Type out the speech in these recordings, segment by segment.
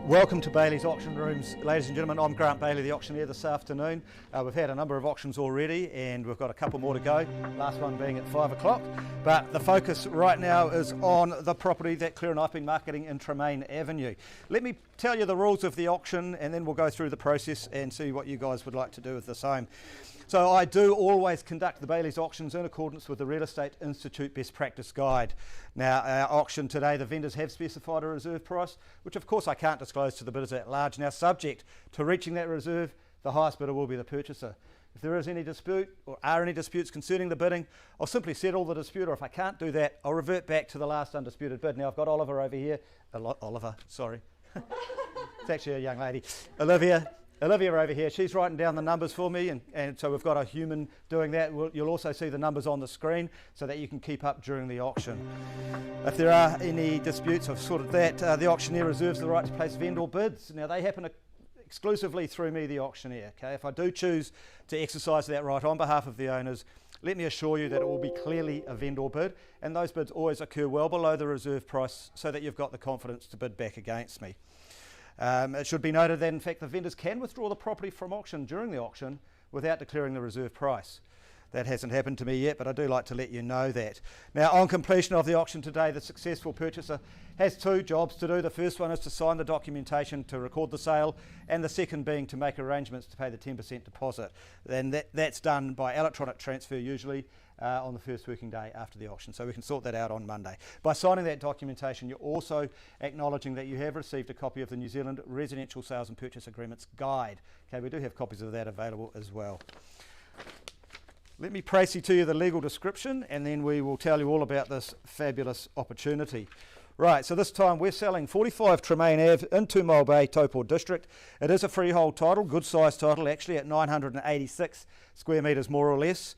Welcome to Bayleys Auction Rooms, ladies and gentlemen. I'm Grant Bayley, the auctioneer this afternoon. We've had a number of auctions already and we've got a couple more to go, last one being at 5 o'clock. But the focus right now is on the property that Claire and I have been marketing in Tremaine Avenue. Let me tell you the rules of the auction and then we'll go through the process and see what you guys would like to do with this home. So I do always conduct the Bayleys auctions in accordance with the Real Estate Institute Best Practice Guide. Now, our auction today, the vendors have specified a reserve price, which of course I can't disclose to the bidders at large. Now, subject to reaching that reserve, the highest bidder will be the purchaser. If there is any dispute or are any disputes concerning the bidding, I'll simply settle the dispute, or if I can't do that, I'll revert back to the last undisputed bid. Now, I've got Oliver over here. Oliver, sorry. It's actually a young lady. Olivia over here, she's writing down the numbers for me, and so we've got a human doing that. You'll also see the numbers on the screen so that you can keep up during the auction. If there are any disputes, I've sorted that. The auctioneer reserves the right to place vendor bids. Now, they happen exclusively through me, the auctioneer. Okay, if I do choose to exercise that right on behalf of the owners, let me assure you that it will be clearly a vendor bid, and those bids always occur well below the reserve price so that you've got the confidence to bid back against me. It should be noted that in fact the vendors can withdraw the property from auction during the auction without declaring the reserve price. That hasn't happened to me yet, but I do like to let you know that. Now, on completion of the auction today, the successful purchaser has two jobs to do. The first one is to sign the documentation to record the sale, and the second being to make arrangements to pay the 10% deposit. Then that's done by electronic transfer usually on the first working day after the auction, so we can sort that out on Monday. By signing that documentation, you're also acknowledging that you have received a copy of the New Zealand Residential Sales and Purchase Agreements Guide. Okay, we do have copies of that available as well. Let me précis to you the legal description and then we will tell you all about this fabulous opportunity. Right, so this time we're selling 45 Tremaine Ave in 2 Mile Bay, Taupo District. It is a freehold title, good size title, actually at 986 square metres more or less.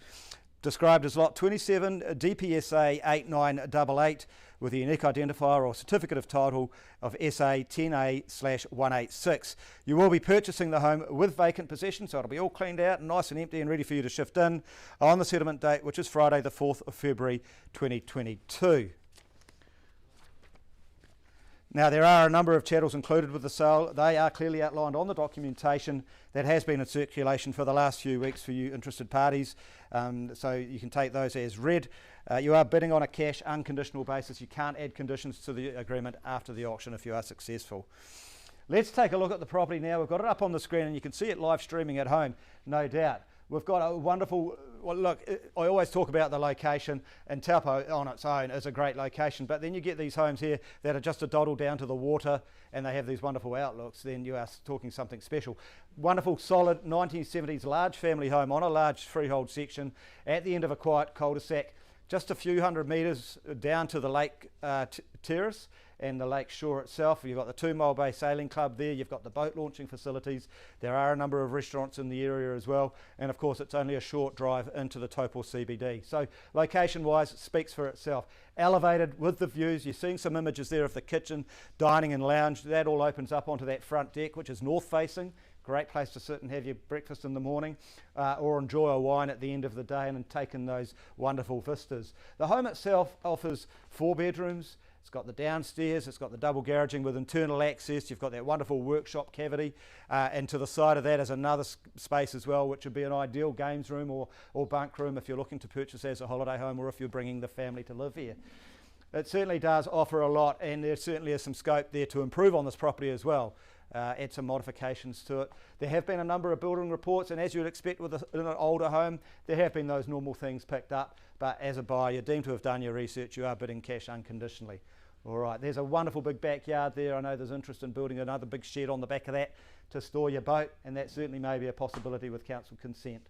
Described as Lot 27, DPSA 8988 with a unique identifier or certificate of title of SA 10A/186. You will be purchasing the home with vacant possession, so it'll be all cleaned out and nice and empty and ready for you to shift in on the settlement date, which is Friday the 4th of February 2022. Now, there are a number of chattels included with the sale. They are clearly outlined on the documentation that has been in circulation for the last few weeks for you interested parties, so you can take those as read. You are bidding on a cash unconditional basis. You can't add conditions to the agreement after the auction if you are successful. Let's take a look at the property now. We've got it up on the screen and you can see it live streaming at home, no doubt. We've got a wonderful, well, look, I always talk about the location, and Taupo on its own is a great location, but then you get these homes here that are just a doddle down to the water and they have these wonderful outlooks, then you are talking something special. Wonderful, solid 1970s large family home on a large freehold section at the end of a quiet cul-de-sac, just a few hundred metres down to the lake terrace and the lake shore itself. You've got the 2 Mile Bay Sailing Club there, you've got the boat launching facilities, there are a number of restaurants in the area as well, and of course it's only a short drive into the Taupo CBD. So location wise it speaks for itself. Elevated with the views, you're seeing some images there of the kitchen, dining and lounge, that all opens up onto that front deck which is north facing. Great place to sit and have your breakfast in the morning or enjoy a wine at the end of the day and take in those wonderful vistas. The home itself offers 4 bedrooms. It's got the downstairs, it's got the double garaging with internal access, you've got that wonderful workshop cavity, and to the side of that is another space as well, which would be an ideal games room or bunk room if you're looking to purchase as a holiday home or if you're bringing the family to live here. It certainly does offer a lot, and there certainly is some scope there to improve on this property as well. Add some modifications to it. There have been a number of building reports, and as you'd expect with an older home, there have been those normal things picked up, but as a buyer, you're deemed to have done your research, you are bidding cash unconditionally. All right, there's a wonderful big backyard there. I know there's interest in building another big shed on the back of that to store your boat, and that certainly may be a possibility with council consent.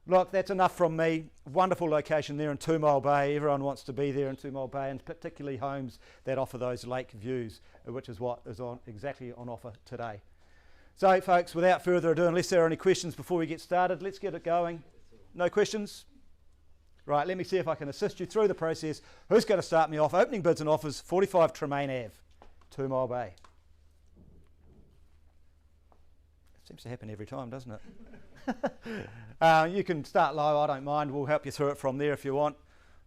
Look, that's enough from me. Wonderful location there in 2 Mile Bay. Everyone wants to be there in 2 Mile Bay, and particularly homes that offer those lake views, which is what is exactly on offer today. So, folks, without further ado, unless there are any questions before we get started, let's get it going. No questions? Right, let me see if I can assist you through the process. Who's going to start me off? Opening bids and offers, 45 Tremaine Ave, 2 Mile Bay. Seems to happen every time, doesn't it? You can start low, I don't mind. We'll help you through it from there if you want.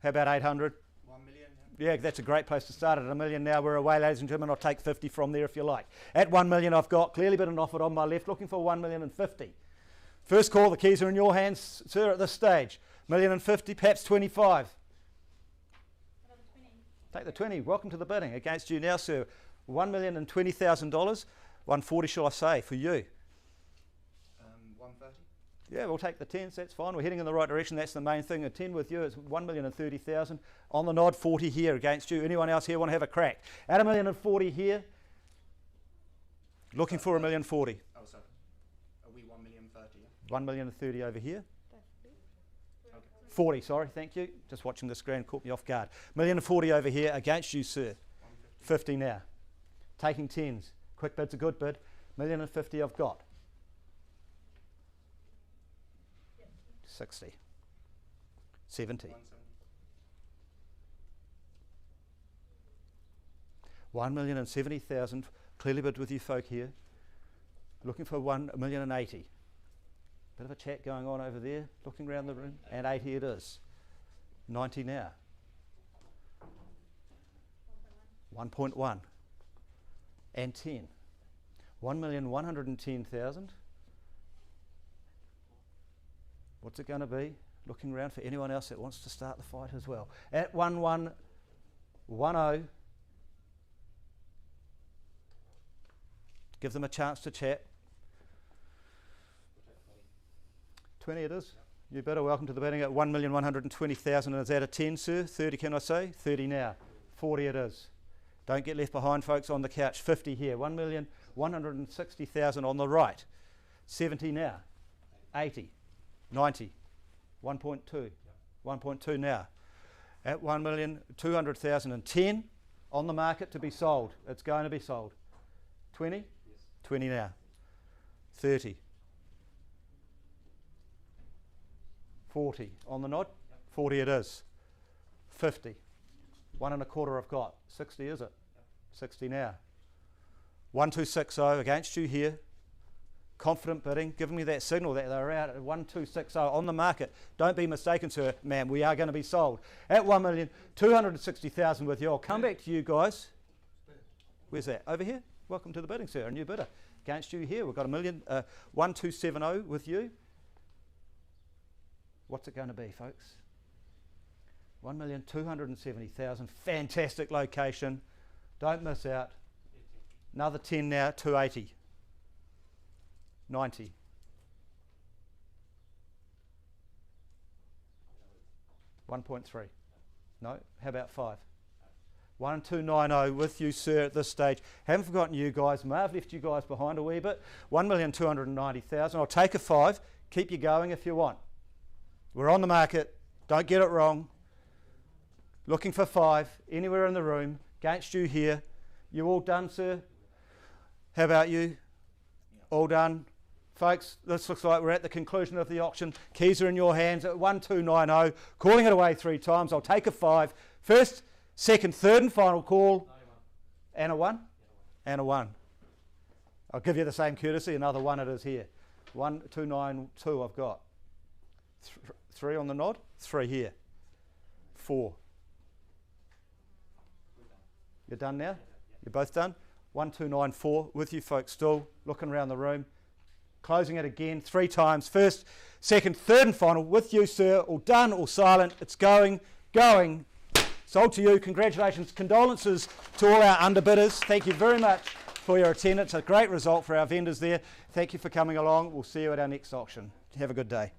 How about 800? 1 million. Yeah, that's a great place to start. At $1 million now, we're away, ladies and gentlemen. I'll take 50 from there if you like. At $1 million, I've got clearly been offered on my left, looking for $1,050,000. First call, the keys are in your hands, sir, at this stage. $1,050,000, perhaps 25. Another 20. Take the 20. Welcome to the bidding. Against you now, sir. $1,020,000. 140, shall I say, for you? 130. Yeah, we'll take the 10s. That's fine. We're heading in the right direction. That's the main thing. A 10 with you. It's $1,030,000. On the nod, 40 here against you. Anyone else here want to have a crack? At $1,040,000 here. Looking for $1,040,000. Oh, sorry. Are we 1,030,000? $1,030,000 over here. Okay. 40, sorry, thank you. Just watching the screen caught me off guard. $1,040,000 over here against you, sir. 50 now. Taking 10s. Quick bid's a good bid. $1,050,000 I've got. 60. 70. 1,070,000. Clearly bid with you folk here. Looking for $1,080,000. Bit of a chat going on over there. Looking around the room. And 80 it is. 90 now. 1.1. And 10. 1,110,000. What's it going to be? Looking around for anyone else that wants to start the fight as well. At 1,110. Give them a chance to chat. 20 it is. You better welcome to the bidding at 1,120,000. And is that a 10, sir? 30, can I say? 30 now. 40 it is. Don't get left behind, folks, on the couch. 50 here. 1,160,000 on the right. 70 now. 80. 90. 1.2. 1.2 now. At 1,200,010 on the market to be sold. It's going to be sold. 20? Yes. 20 now. 30. 40 on the nod. 40 it is. 50. 1.25 I've got. 60 is it? 60 now. 1,260 against you here. Confident bidding, giving me that signal that they're out at 1,260 on the market. Don't be mistaken, sir, ma'am. We are going to be sold at 1,260,000 with you. I'll come back to you guys. Where's that? Over here. Welcome to the bidding, sir. A new bidder against you here. We've got 1,270 with you. What's it going to be, folks? 1,270,000. Fantastic location. Don't miss out. Another 10 now. 280. 90. 1.3. No? How about 5? 1,290 with you, sir, at this stage. Haven't forgotten you guys. May have left you guys behind a wee bit. 1,290,000. I'll take a 5. Keep you going if you want. We're on the market. Don't get it wrong. Looking for 5. Anywhere in the room. Against you here. You all done, sir? How about you? All done? Folks, this looks like we're at the conclusion of the auction. Keys are in your hands at 1,290. Calling it away 3 times. I'll take a 5. First, second, third and final call. And a 1? And a 1. I'll give you the same courtesy. Another 1 it is here. 1,292 I've got. 3 on the nod. 3 here. 4. You're done now? You're both done? 1,294 with you folks still. Looking around the room. Closing it again 3 times. First, second, third and final with you, sir. All done, all silent. It's going. Sold to you. Congratulations. Condolences to all our underbidders. Thank you very much for your attendance. A great result for our vendors there. Thank you for coming along. We'll see you at our next auction. Have a good day.